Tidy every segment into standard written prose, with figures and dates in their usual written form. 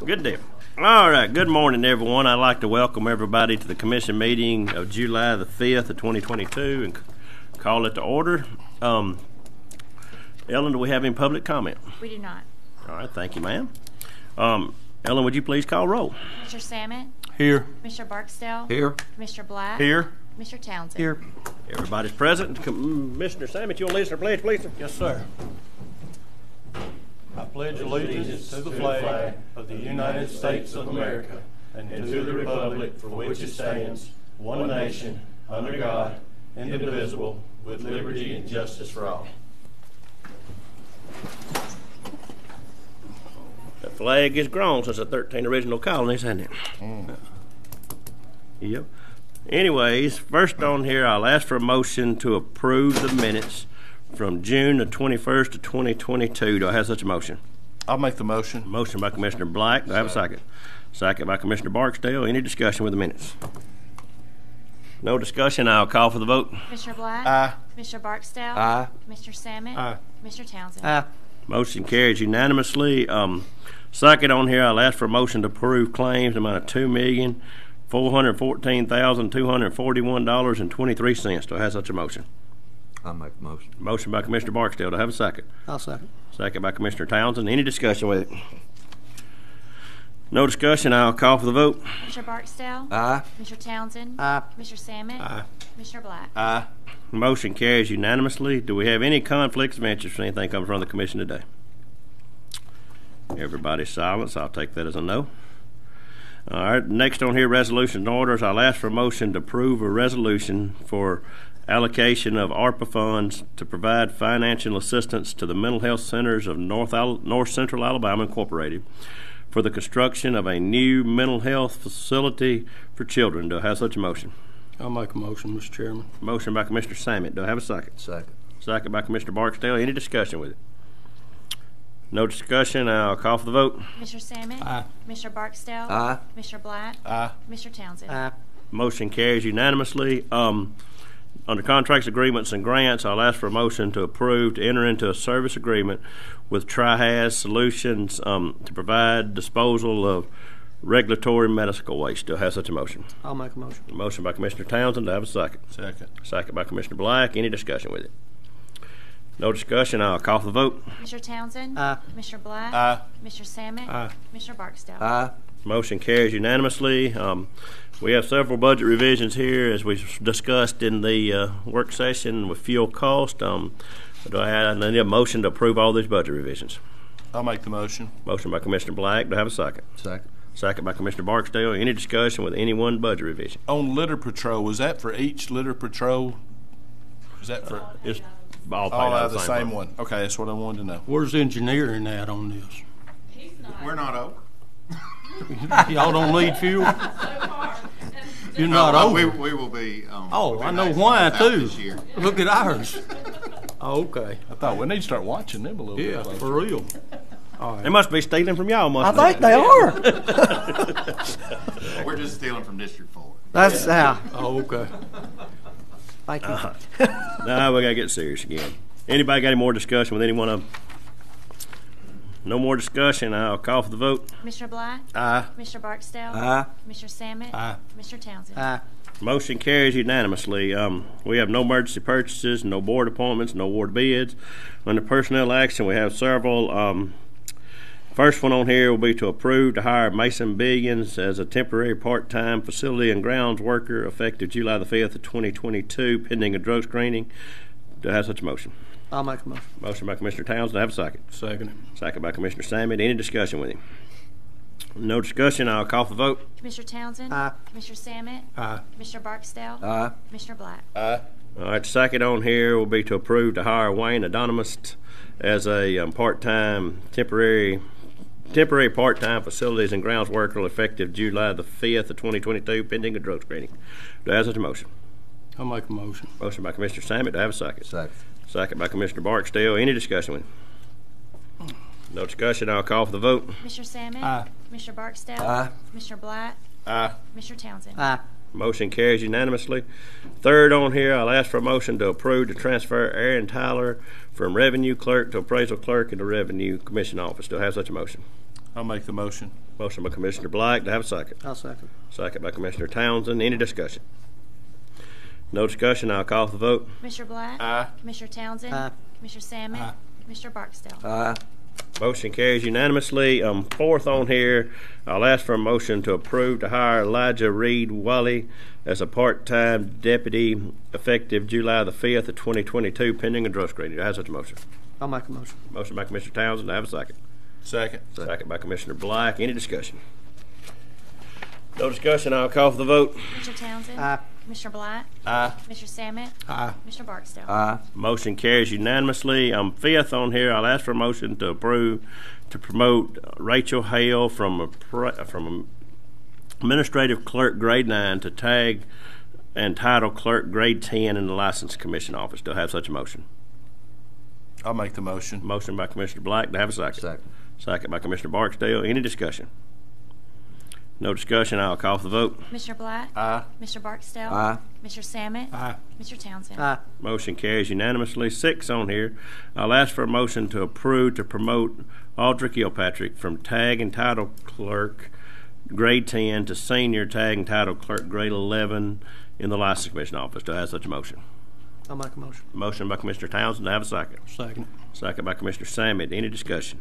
Good deal. All right. Good morning, everyone. I'd like to welcome everybody to the commission meeting of July the 5th of 2022 and call it to order. Ellen, do we have any public comment? We do not. All right. Thank you, ma'am. Ellen, would you please call roll? Mr. Samet? Here. Mr. Barksdale? Here. Mr. Black? Here. Mr. Townsend? Here. Everybody's present. Commissioner Samet, you want to lead us in our pledge, please, sir? Yes, sir. I pledge allegiance to the flag of the United States of America and to the republic for which it stands, one nation, under God, indivisible, with liberty and justice for all. The flag has grown since the 13 original colonies, hasn't it? Yep. Anyways, first on here, I'll ask for a motion to approve the minutes from June the 21st of 2022. Do I have such a motion? I'll make the motion. Motion by Commissioner Black. Do I have a second? Second by Commissioner Barksdale. Any discussion with the minutes? No discussion. I'll call for the vote. Mr. Black? Aye. Mr. Barksdale? Aye. Mr. Samet? Aye. Mr. Townsend? Aye. Motion carries unanimously. Second on here, I'll ask for a motion to approve claims in the amount of $2,414,241.23. Do I have such a motion? I'll make the motion. Motion by Commissioner Barksdale. Do I have a second? I'll second. Second by Commissioner Townsend. Any discussion with it? No discussion. I'll call for the vote. Mr. Barksdale? Aye. Mr. Townsend? Aye. Mr. Samet? Aye. Mr. Black? Aye. Motion carries unanimously. Do we have any conflicts of interest or anything coming from the commission today? Everybody's silent, so I'll take that as a no. All right, next on here, resolution and orders. I'll ask for a motion to approve a resolution for allocation of ARPA funds to provide financial assistance to the mental health centers of North Central Alabama Incorporated for the construction of a new mental health facility for children. Do I have such a motion? I'll make a motion, Mr. Chairman. Motion by Commissioner Samet. Do I have a second? Second. Second by Commissioner Barksdale. Any discussion with it? No discussion. I'll call for the vote. Mr. Samet? Aye. Mr. Barksdale? Aye. Mr. Black? Aye. Mr. Townsend? Aye. Motion carries unanimously. Under contracts, agreements, and grants, I'll ask for a motion to approve to enter into a service agreement with TriHas Solutions to provide disposal of regulatory medical waste. Do I have such a motion? I'll make a motion. Motion by Commissioner Townsend. Do I have a second? Second. Second by Commissioner Black. Any discussion with it? No discussion. I'll call for the vote. Mr. Townsend? Aye. Mr. Black? Aye. Mr. Samet? Aye. Mr. Barksdale? Aye. Motion carries unanimously. We have several budget revisions here, as we discussed in the work session with fuel cost. I need a motion to approve all these budget revisions. I'll make the motion. Motion by Commissioner Black. Do I have a second? Second. Second by Commissioner Barksdale. Any discussion with any one budget revision? On litter patrol, was that for each litter patrol? Is that for It's all paid all out out of of the same same fund. one? Okay, that's what I wanted to know. Where's engineering at on this? We're not over. Y'all don't need fuel? You're not No, over? we will be. Oh, we'll be I know maxed why out too. This year. Look at ours. Oh, okay. I thought we need to start watching them a little Yeah, bit closer. for real. All They right. must be stealing from y'all, must I think they are. We're just stealing from District 4. That's how. Oh, okay. Thank you. Now we got to get serious again. Anybody got any more discussion with any one of them? No more discussion. I'll call for the vote. Mr. Black? Aye. Mr. Barksdale? Aye. Mr. Samet? Aye. Mr. Townsend? Aye. Motion carries unanimously. We have no emergency purchases, no board appointments, no award bids. Under personnel action, we have several. First one on here will be to approve to hire Mason Billions as a temporary part-time facility and grounds worker effective July the 5th of 2022, pending a drug screening. Do I have such a motion? I'll make a motion. Motion by Commissioner Townsend. Do I have a second? Second. Second by Commissioner Samet. Any discussion with him? No discussion. I'll call for the vote. Commissioner Townsend? Aye. Mr. Samet? Aye. Mr. Barksdale? Aye. Mr. Black? Aye. All right, second on here will be to approve to hire Wayne Adonomist as a part-time temporary part-time facilities and grounds worker effective July the 5th of 2022, pending a drug screening. Do I have such a motion? I'll make a motion. Motion by Commissioner Samet. Do I have a second? Second. Second by Commissioner Barksdale. Any discussion with him? No discussion. I'll call for the vote. Mr. Samet? Aye. Mr. Barksdale? Aye. Mr. Black? Aye. Mr. Townsend? Aye. Motion carries unanimously. Third on here, I'll ask for a motion to approve to transfer Aaron Tyler from Revenue Clerk to Appraisal Clerk in the Revenue Commission Office. Do I have such a motion? I'll make the motion. Motion by Commissioner Black. Do I have a second? I'll second. Second by Commissioner Townsend. Any discussion? No discussion. I'll call for the vote. Commissioner Black. Aye. Commissioner Townsend. Aye. Commissioner Salmon. Aye. Commissioner Barksdale. Aye. Motion carries unanimously. Fourth on here, I'll ask for a motion to approve to hire Elijah Reed Wally as a part-time deputy effective July the 5th of 2022, pending a drug screening. Do I have such a motion? I'll make a motion. Motion by Commissioner Townsend. Do I have a second? Second. Second by Commissioner Black. Any discussion? No discussion. I'll call for the vote. Commissioner Townsend. Aye. Commissioner Black. Aye. Commissioner Salmon. Aye. Commissioner Barksdale. Aye. Motion carries unanimously. Fifth on here, I'll ask for a motion to approve to promote Rachel Hale from administrative clerk grade 9 to tag and title clerk grade 10 in the License Commission office. Do I have such a motion? I'll make the motion. Motion by Commissioner Black. Do I have a second? Second. Second by Commissioner Barksdale. Any discussion? No discussion. I'll call for the vote. Commissioner Black. Aye. Commissioner Barksdale. Aye. Commissioner Salmon. Aye. Commissioner Townsend. Aye. Motion carries unanimously. Six on here. I'll ask for a motion to approve to promote Aldrich Kilpatrick from tag and title clerk grade 10 to senior tag and title clerk grade 11 in the License Commission office. Do I have such a motion? I'll make a motion. Motion by Commissioner Townsend. Do I have a second? Second. Second by Commissioner Salmon. Any discussion?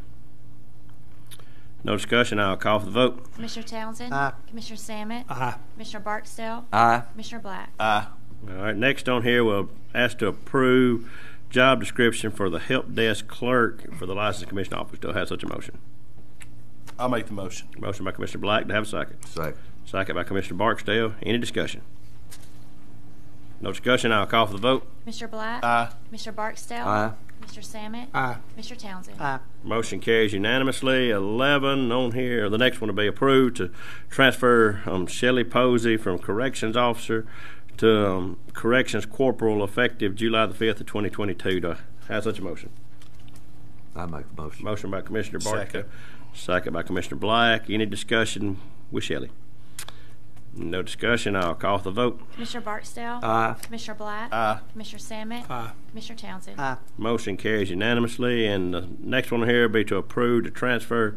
No discussion. I'll call for the vote. Commissioner Townsend. Aye. Commissioner Salmon. Aye. Commissioner Barksdale. Aye. Commissioner Black. Aye. All right. Next on here, we'll ask to approve job description for the help desk clerk for the License Commission office. Do I have such a motion? I'll make the motion. Motion by Commissioner Black. Do I have a second? Second. Second by Commissioner Barksdale. Any discussion? No discussion. I'll call for the vote. Commissioner Black. Aye. Commissioner Barksdale. Aye. Commissioner Salmon. Aye. Commissioner Townsend. Aye. Motion carries unanimously. 11 on here. The next one will be approved to transfer Shelley Posey from corrections officer to corrections corporal effective July the 5th of 2022. Do I have such a motion? I make the motion. Motion by Commissioner Barksdale. Second. Second by Commissioner Black. Any discussion with Shelley? No discussion. I'll call for the vote. Commissioner Barksdale. Aye. Commissioner Black. Aye. Commissioner Salmon. Aye. Commissioner Townsend. Aye. Motion carries unanimously. And the next one here will be to approve to transfer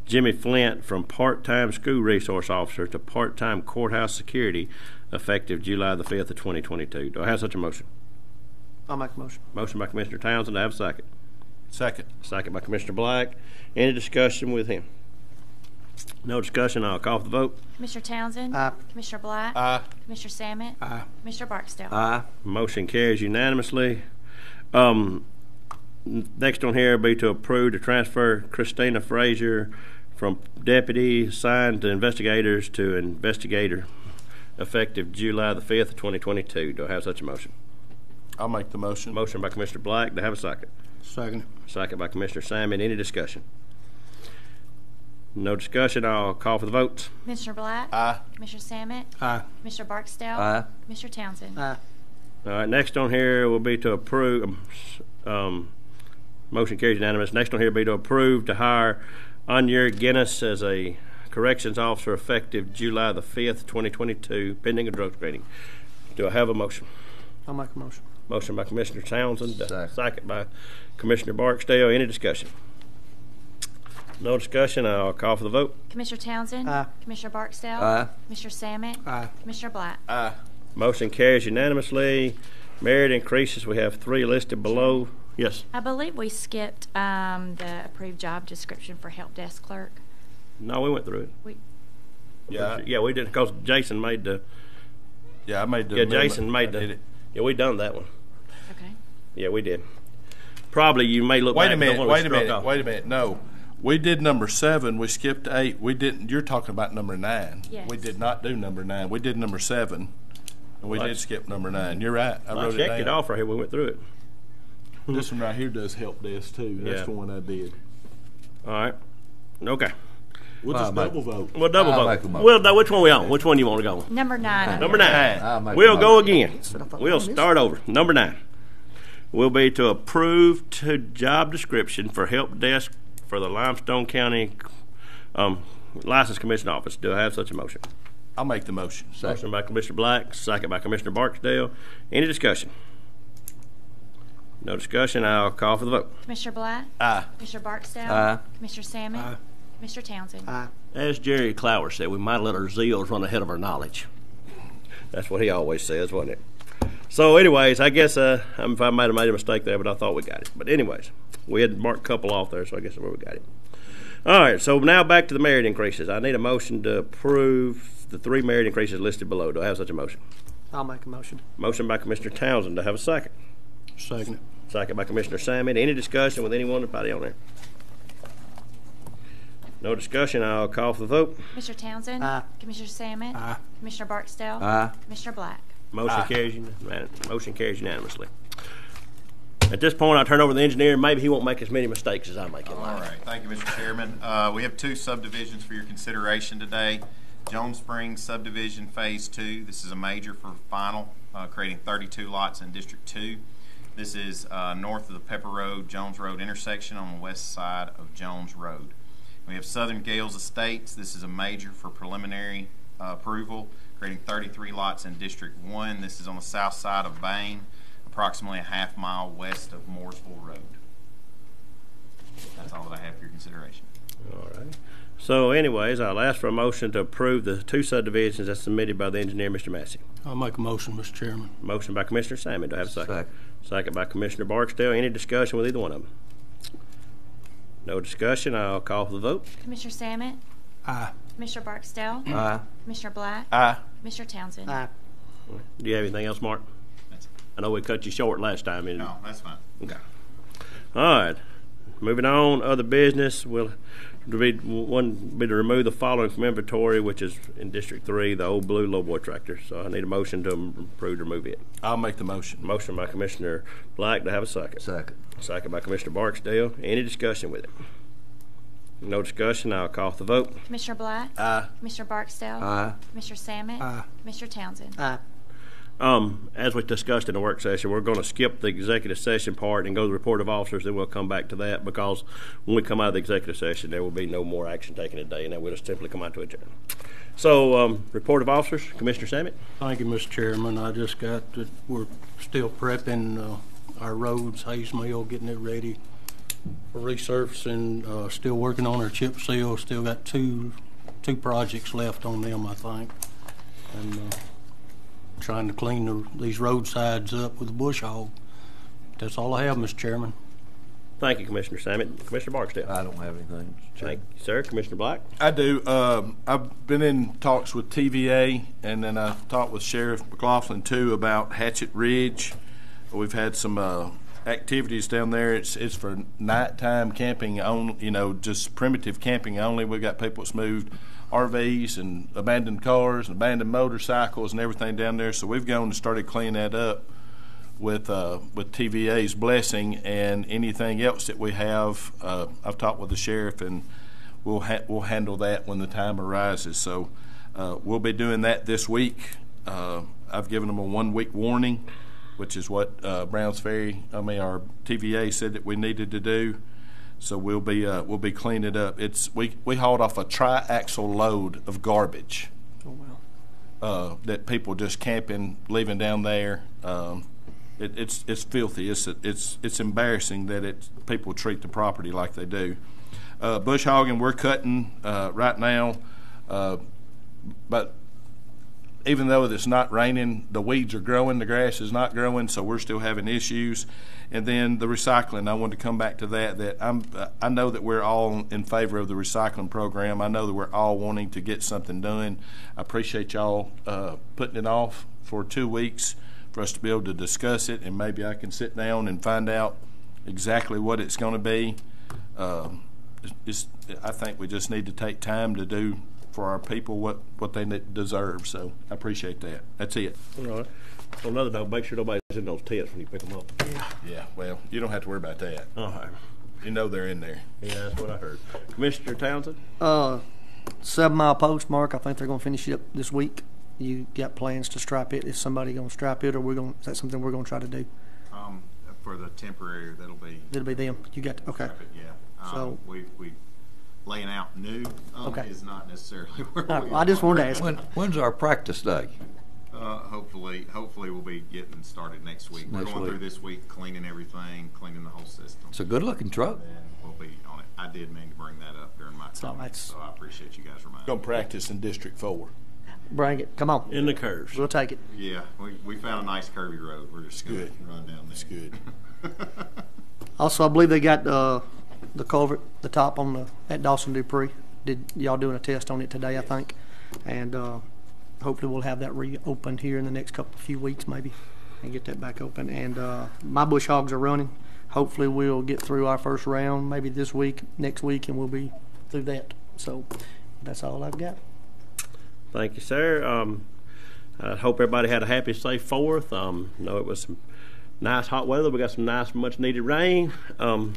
Jimmy Flint from part-time school resource officer to part-time courthouse security effective July the 5th of 2022. Do I have such a motion? I'll make a motion. Motion by Commissioner Townsend. Do I have a second? Second. Second by Commissioner Black. Any discussion with him? No discussion. I'll call for the vote. Commissioner Townsend. Aye. Commissioner Black. Aye. Commissioner Salmon. Aye. Commissioner Barksdale. Aye. Motion carries unanimously. Next on here will be to approve to transfer Christina Frazier from deputy assigned to investigators to investigator effective July the 5th of 2022. Do I have such a motion? I'll make the motion. Motion by Commissioner Black. Do I have a second? Second. Second by Commissioner Salmon. Any discussion? No discussion. I'll call for the vote. Commissioner Black. Aye. Commissioner Salmon. Aye. Commissioner Barksdale. Aye. Commissioner Townsend. Aye. All right. Next on here will be to approve. Motion carries unanimous. Next on here will be to approve to hire Anya Guinness as a corrections officer effective July the 5th, 2022, pending a drug screening. Do I have a motion? I'll make a motion. Motion by Commissioner Townsend. Second. Second by Commissioner Barksdale. Any discussion? No discussion. I'll call for the vote. Commissioner Townsend. Aye. Commissioner Barksdale. Aye. Commissioner Salmon. Aye. Commissioner Black. Aye. Motion carries unanimously. Merit increases. We have 3 listed below. Yes. I believe we skipped the approved job description for help desk clerk. No, we went through it. Yeah. Yeah, we did because Jason made the. Yeah, I made the. Yeah, amendment. Jason made I did the. it. Yeah, we done that one. Okay. Yeah, we did. Probably you may look Wait back. a minute. at the one we Wait a struck minute. off. Wait a minute. No, we did number 7. We skipped 8. We didn't. You're talking about number 9. Yes. We did not do number 9. We did number 7, and we Well, did skip number 9. You're right. I I wrote it checked down. it off right here. We went through it. This one right here does help desk too. That's Yeah. the one I did. All right. Okay. We'll just double vote. We'll double I'll vote. make a motion. Well, which one we on? Which one you want to go? Number 9. Number 9. I'll make We'll a go motion. again. We'll start over. Number 9 will be to approve to job description for help desk for the Limestone County License Commission office. Do I have such a motion? I'll make the motion. Motion by Commissioner Black, second by Commissioner Barksdale. Any discussion? No discussion. I'll call for the vote. Commissioner Black. Aye. Commissioner Barksdale. Aye. Commissioner Salmon. Aye. Commissioner Townsend. Aye. As Jerry Clower said, we might let our zeals run ahead of our knowledge. That's what he always says, wasn't it? So anyways, I guess I might have made a mistake there, but I thought we got it. But anyways, we had marked a couple off there, so I guess that's where we got it. All right, so now back to the merit increases. I need a motion to approve the 3 merit increases listed below. Do I have such a motion? I'll make a motion. Motion by Commissioner Townsend. Do I have a second? Second. Second by Commissioner Sammy. Any discussion with anyone, anybody on there? No discussion. I'll call for the vote. Commissioner Townsend. Aye. Commissioner Salmon. Aye. Commissioner Barksdale. Aye. Commissioner Black. Motion carries unanimously. At this point, I'll turn over to the engineer. Maybe he won't make as many mistakes as I make in All life. right, thank you, Mr. Chairman. We have 2 subdivisions for your consideration today. Jones Springs subdivision Phase 2. This is a major for final, creating 32 lots in District 2. This is north of the Pepper Road, Jones Road intersection on the west side of Jones Road. We have Southern Gales Estates. This is a major for preliminary approval, creating 33 lots in District 1. This is on the south side of Bain, approximately a half-mile west of Mooresville Road. That's all that I have for your consideration. All right. So anyways, I'll ask for a motion to approve the 2 subdivisions as submitted by the engineer, Mr. Massey. I'll make a motion, Mr. Chairman. Motion by Commissioner Salmon. Do I have a second? Second. Second by Commissioner Barksdale. Any discussion with either one of them? No discussion. I'll call for the vote. Commissioner Salmon. Aye. Commissioner Barksdale. Aye. Commissioner Black. Aye. Commissioner Townsend. Aye. Do you have anything else, Mark? That's it. I know we cut you short last time. No, that's fine. Okay. All right. Moving on, other business will be to remove the following from inventory, which is in District 3, the old blue lowboy tractor. So I need a motion to approve to remove it. I'll make the motion. Motion by Commissioner Black to have a second. Second. Second by Commissioner Barksdale. Any discussion with it? No discussion. I'll call for the vote. Commissioner Black. Aye. Commissioner Barksdale. Aye. Commissioner Salmon. Aye. Commissioner Townsend. Aye. As we discussed in the work session, we're going to skip the executive session part and go to the report of officers, then we'll come back to that, because when we come out of the executive session, there will be no more action taken today, and then we'll just simply come out to adjourn. So, report of officers, Commissioner Sammet. Thank you, Mr. Chairman. I just got that we're still prepping our roads, Hayes Mill, getting it ready for resurfacing. Still working on our chip seal. Still got two projects left on them, I think. And trying to clean these roadsides up with a bush hog. That's all I have, Mr. Chairman. Thank you, Commissioner Sammet. Commissioner Barksdale. I don't have anything. Thank you, sir. Commissioner Black. I do. I've been in talks with TVA, and then I talked with Sheriff McLaughlin too about Hatchet Ridge. We've had some activities down there. It's for nighttime camping only. Just primitive camping only. We've got people that's moved RVs and abandoned cars and abandoned motorcycles and everything down there. So we've gone and started cleaning that up with TVA's blessing, and anything else that we have. I've talked with the sheriff, and we'll handle that when the time arises. So we'll be doing that this week. I've given them a 1-week warning, which is what our TVA said that we needed to do. So we'll be cleaning it up. We hauled off a triaxle load of garbage. Oh, well. That people just camping, leaving down there. It's filthy. It's embarrassing that people treat the property like they do. Bush hogging, we're cutting right now, but even though it's not raining, the weeds are growing, the grass is not growing, so we're still having issues. And then the recycling, I wanted to come back to that I know that we're all in favor of the recycling program. I know that we're all wanting to get something done. I appreciate y'all putting it off for 2 weeks for us to be able to discuss it, and maybe I can sit down and find out exactly what it's going to be. I think we just need to take time to do for our people what they deserve. So I appreciate that. That's it. All right. On another note, make sure nobody's in those tents when you pick them up. Yeah, well, you don't have to worry about that. All right. You know they're in there. Yeah, that's what I heard. Commissioner Townsend? 7 Mile Post, Mark, I think they're going to finish it up this week. You got plans to stripe it? Is somebody going to stripe it, or is that something we're going to try to do? For the temporary, that'll be. It'll be them. You got to, okay. Yeah. So we laying out new Okay. is not necessarily where All right, we well, I just wanted to ask. When's our practice day? Hopefully we'll be getting started next week. We're Next going week. through this week, cleaning everything, cleaning the whole system. It's a good-looking truck. And we'll be on it. I did mean to bring that up during my comments, so I appreciate you guys reminding Gonna me. practice in District 4. Bring it. Come on. In the curves. We'll take it. Yeah, we found a nice curvy road. We're just going to Good. run down there. That's good. Also, I believe they got the culvert, the top on at Dawson Dupree. Did y'all doing a test on it today? I think, and hopefully we'll have that reopened here in the next few weeks, maybe, and get that back open. And my bush hogs are running. Hopefully we'll get through our first round, maybe this week, next week, and we'll be through that. So that's all I've got. Thank you, sir. I hope everybody had a happy, safe 4th. Know it was some nice hot weather. We got some nice, much-needed rain. So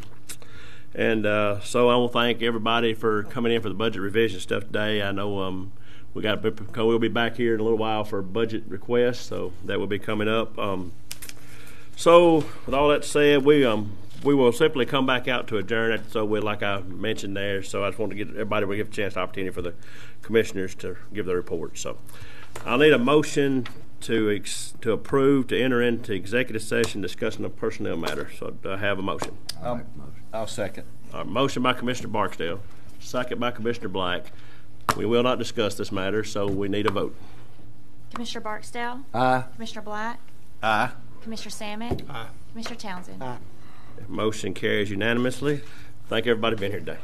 I want to thank everybody for coming in for the budget revision stuff today. I know we'll be back here in a little while for budget requests, so that will be coming up. So with all that said, we will simply come back out to adjourn. So like I mentioned there. So I just want to give everybody a chance, opportunity for the commissioners to give their report. So I'll need a motion to approve to enter into executive session discussing a personnel matter. So do I have a motion? I'll second. Motion by Commissioner Barksdale, second by Commissioner Black. We will not discuss this matter, so we need a vote. Commissioner Barksdale? Aye. Commissioner Black? Aye. Commissioner Samet? Commissioner Townsend? Aye. Motion carries unanimously. Thank everybody for being here today.